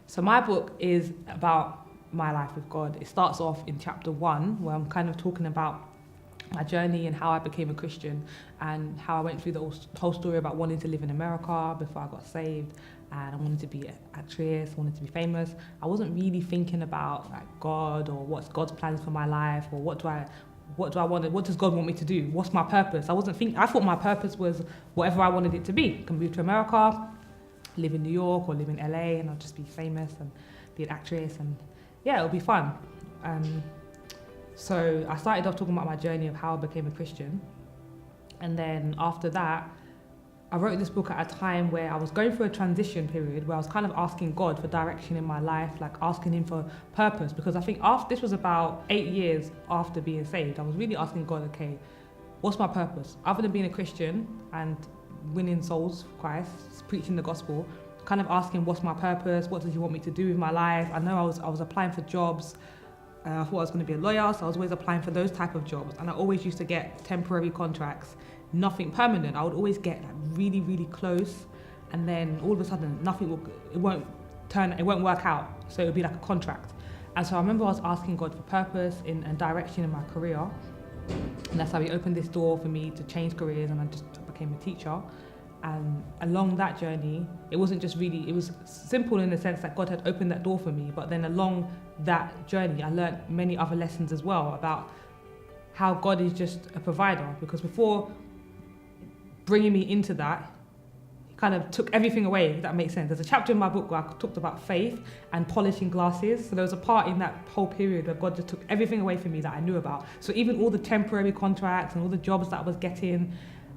So my book is about my life with God. It starts off in chapter 1, where I'm kind of talking about my journey and how I became a Christian and how I went through the whole story about wanting to live in America before I got saved, and I wanted to be an actress, I wanted to be famous. I wasn't really thinking about like God or what's God's plans for my life, or what do I want, what does God want me to do? What's my purpose? I thought my purpose was whatever I wanted it to be. I can move to America, live in New York or live in LA, and I'll just be famous and be an actress, and yeah, it'll be fun. So I started off talking about my journey of how I became a Christian. And then after that, I wrote this book at a time where I was going through a transition period where I was kind of asking God for direction in my life, like asking him for purpose. Because I think this was about 8 years after being saved. I was really asking God, okay, what's my purpose? Other than being a Christian and winning souls for Christ, preaching the gospel, kind of asking what's my purpose? What does he want me to do with my life? I know I was applying for jobs. I thought I was going to be a lawyer, so I was always applying for those type of jobs, and I always used to get temporary contracts, nothing permanent. I would always get like really, really close, and then all of a sudden it won't work out, so it would be like a contract. And so I remember I was asking God for purpose and direction in my career, and that's how he opened this door for me to change careers, and I just became a teacher. And along that journey, it was simple in the sense that God had opened that door for me, but then along that journey, I learned many other lessons as well about how God is just a provider, because before bringing me into that, he kind of took everything away, if that makes sense. There's a chapter in my book where I talked about faith and polishing glasses. So there was a part in that whole period where God just took everything away from me that I knew about. So even all the temporary contracts and all the jobs that I was getting,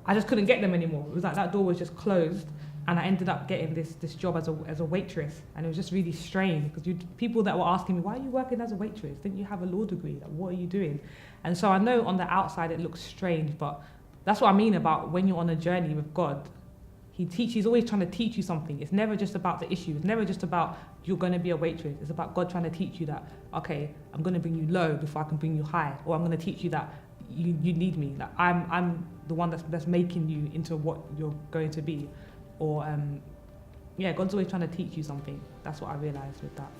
I just couldn't get them anymore. It was like that door was just closed, and I ended up getting this job as a waitress, and it was just really strange because people that were asking me, why are you working as a waitress? Didn't you have a law degree? Like, what are you doing? And so I know on the outside it looks strange, but that's what I mean about when you're on a journey with God. He's always trying to teach you something. It's never just about the issue. It's never just about you're going to be a waitress. It's about God trying to teach you that, okay, I'm going to bring you low before I can bring you high, or I'm going to teach you that you need me. Like I'm the one that's making you into what you're going to be, or God's always trying to teach you something. That's what I realized with that.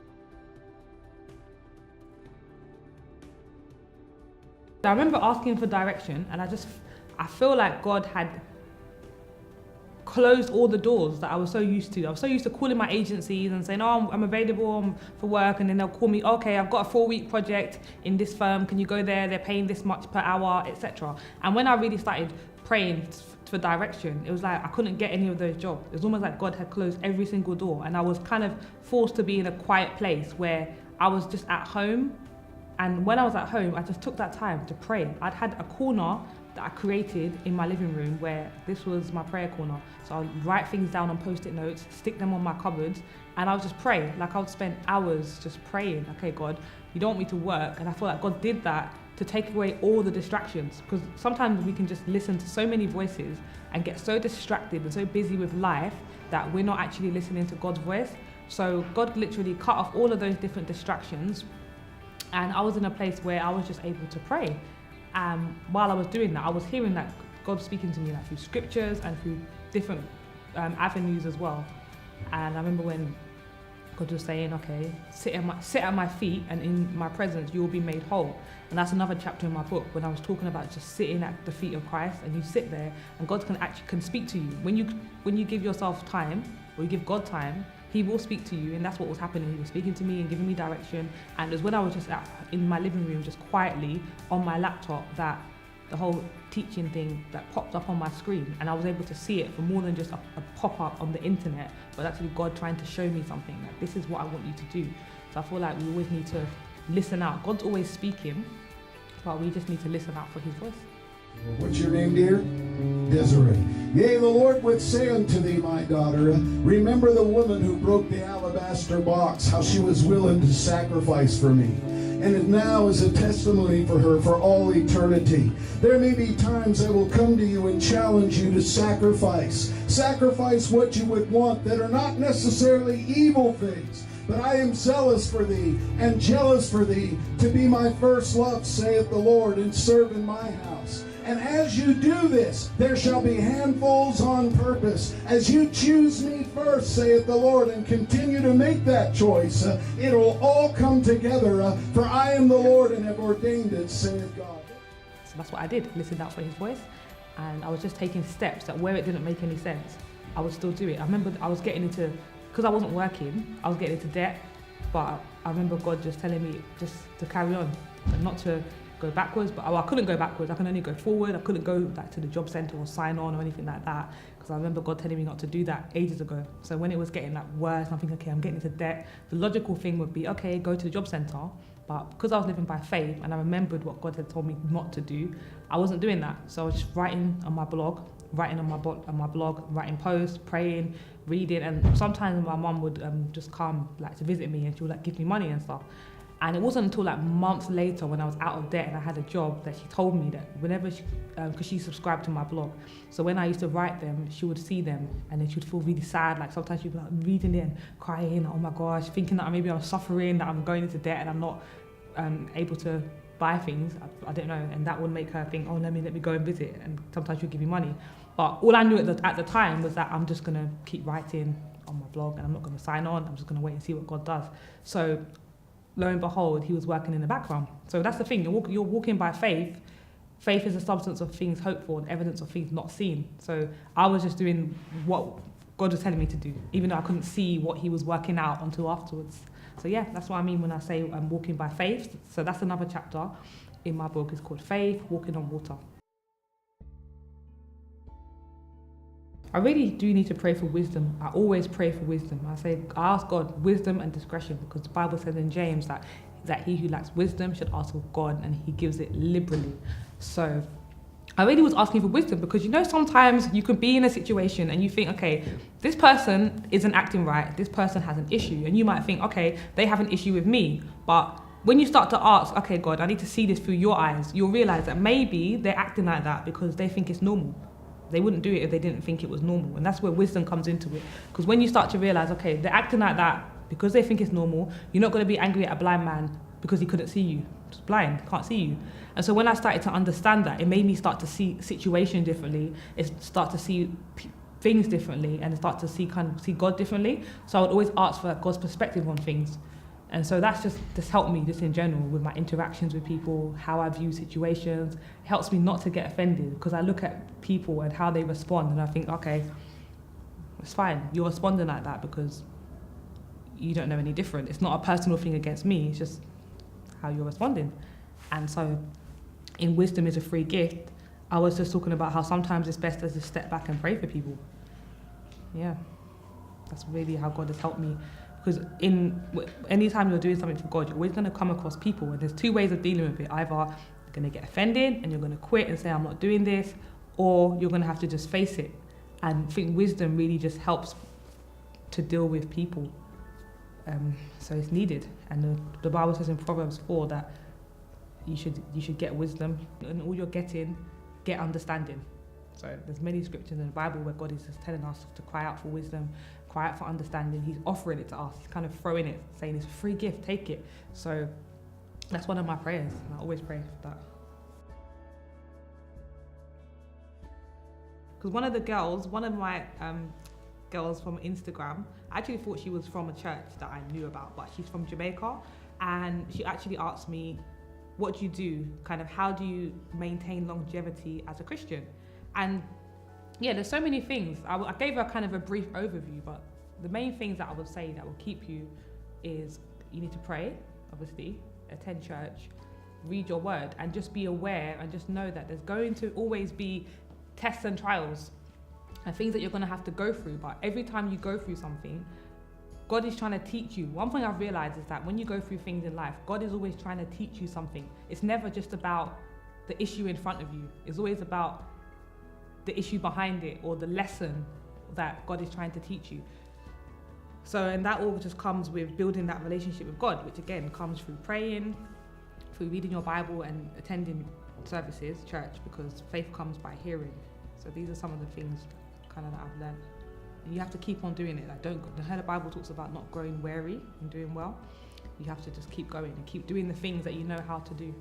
I remember asking for direction, and I feel like God had closed all the doors that I was so used to. I was so used to calling my agencies and saying, oh, I'm available for work, and then they'll call me, okay, I've got a 4-week project in this firm, can you go there? They're paying this much per hour, etc. And when I really started praying for direction, it was like I couldn't get any of those jobs. It was almost like God had closed every single door, and I was kind of forced to be in a quiet place where I was just at home. And when I was at home, I just took that time to pray. I'd had a corner that I created in my living room where this was my prayer corner. So I'd write things down on post-it notes, stick them on my cupboards, and I would just pray. Like I would spend hours just praying, okay, God, you don't want me to work. And I feel like God did that to take away all the distractions, because sometimes we can just listen to so many voices and get so distracted and so busy with life that we're not actually listening to God's voice. So God literally cut off all of those different distractions, and I was in a place where I was just able to pray. While I was doing that, I was hearing that God speaking to me like through scriptures and through different avenues as well. And I remember when God was saying, okay, sit at my feet, and in my presence you will be made whole. And that's another chapter in my book when I was talking about just sitting at the feet of Christ, and you sit there and God can speak to you. When you give yourself time, or you give God time, he will speak to you, and that's what was happening. He was speaking to me and giving me direction. And it was when I was just in my living room, just quietly on my laptop, that the whole teaching thing that popped up on my screen, and I was able to see it for more than just a pop-up on the internet, but actually God trying to show me something, like this is what I want you to do. So I feel like we always need to listen out. God's always speaking, but we just need to listen out for his voice. What's your name, dear? Desiree. Yea, the Lord would say unto thee, my daughter, remember the woman who broke the alabaster box, how she was willing to sacrifice for me. And it now is a testimony for her for all eternity. There may be times I will come to you and challenge you to sacrifice. Sacrifice what you would want that are not necessarily evil things. But I am zealous for thee and jealous for thee to be my first love, saith the Lord, and serve in my house. And as you do this, there shall be handfuls on purpose. As you choose me first, saith the Lord, and continue to make that choice, it'll all come together. For I am the Lord and have ordained it, saith God. So that's what I did, listened out for his voice. And I was just taking steps that where it didn't make any sense, I would still do it. I remember I was getting into, because I wasn't working, I was getting into debt. But I remember God just telling me just to carry on and not to go backwards. But I couldn't go backwards. I can only go forward. I couldn't go back to the job centre or sign on or anything like that, because I remember God telling me not to do that ages ago. So when it was getting like worse, I'm thinking, okay, I'm getting into debt. The logical thing would be, okay, go to the job centre. But because I was living by faith and I remembered what God had told me not to do, I wasn't doing that. So I was just writing on my blog, writing posts, praying, reading, and sometimes my mum would just come like to visit me, and she would like give me money and stuff. And it wasn't until like months later, when I was out of debt and I had a job, that she told me that whenever she, because she subscribed to my blog, so when I used to write them, she would see them and then she would feel really sad. Like sometimes she'd be like reading it and crying, oh my gosh, thinking that maybe I'm suffering, that I'm going into debt and I'm not able to buy things. I don't know, and that would make her think, oh, let me go and visit. And sometimes she'd give me money. But all I knew at the time was that I'm just gonna keep writing on my blog and I'm not gonna sign on. I'm just gonna wait and see what God does. So lo and behold, he was working in the background. So that's the thing, you're walking by faith. Faith is the substance of things hoped for, the evidence of things not seen. So I was just doing what God was telling me to do, even though I couldn't see what he was working out until afterwards. So yeah, that's what I mean when I say I'm walking by faith. So that's another chapter in my book. It's called Faith, Walking on Water. I really do need to pray for wisdom. I always pray for wisdom. I ask God wisdom and discretion, because the Bible says in James that he who lacks wisdom should ask of God, and he gives it liberally. So I really was asking for wisdom, because sometimes you can be in a situation and you think, okay, this person isn't acting right, this person has an issue, and you might think, okay, they have an issue with me. But when you start to ask, okay, God, I need to see this through your eyes, you'll realize that maybe they're acting like that because they think it's normal. They wouldn't do it if they didn't think it was normal. And that's where wisdom comes into it. Because when you start to realize, okay, they're acting like that because they think it's normal, you're not going to be angry at a blind man because he couldn't see you. He's blind, can't see you. And so when I started to understand that, it made me start to see situations differently, start to see things differently, and start to see God differently. So I would always ask for God's perspective on things. And so that's just helped me just in general with my interactions with people, how I view situations. It helps me not to get offended, because I look at people and how they respond and I think, okay, it's fine. You're responding like that because you don't know any different. It's not a personal thing against me. It's just how you're responding. And so in Wisdom is a Free Gift, I was just talking about how sometimes it's best to just step back and pray for people. Yeah, that's really how God has helped me. Because anytime you're doing something for God, you're always going to come across people, and there's two ways of dealing with it. Either you're going to get offended and you're going to quit and say, I'm not doing this, or you're going to have to just face it. And I think wisdom really just helps to deal with people. So it's needed. And the Bible says in Proverbs 4 that you should get wisdom, and all you're getting, get understanding. So there's many scriptures in the Bible where God is just telling us to cry out for wisdom, cry out for understanding. He's offering it to us. He's kind of throwing it, saying it's a free gift, take it. So that's one of my prayers. I always pray for that. Because one of my girls from Instagram, I actually thought she was from a church that I knew about, but she's from Jamaica. And she actually asked me, what do you do? Kind of how do you maintain longevity as a Christian? And yeah, there's so many things. I gave her kind of a brief overview, but the main things that I would say that will keep you is you need to pray, obviously, attend church, read your word, and just be aware and just know that there's going to always be tests and trials and things that you're going to have to go through. But every time you go through something, God is trying to teach you. One thing I've realized is that when you go through things in life, God is always trying to teach you something. It's never just about the issue in front of you. It's always about the issue behind it, or the lesson that God is trying to teach you. So, and that all just comes with building that relationship with God, which again comes through praying, through reading your Bible and attending services, church, because faith comes by hearing. So these are some of the things kind of that I've learned. And you have to keep on doing it. Like the Bible talks about not growing weary and doing well. You have to just keep going and keep doing the things that you know how to do.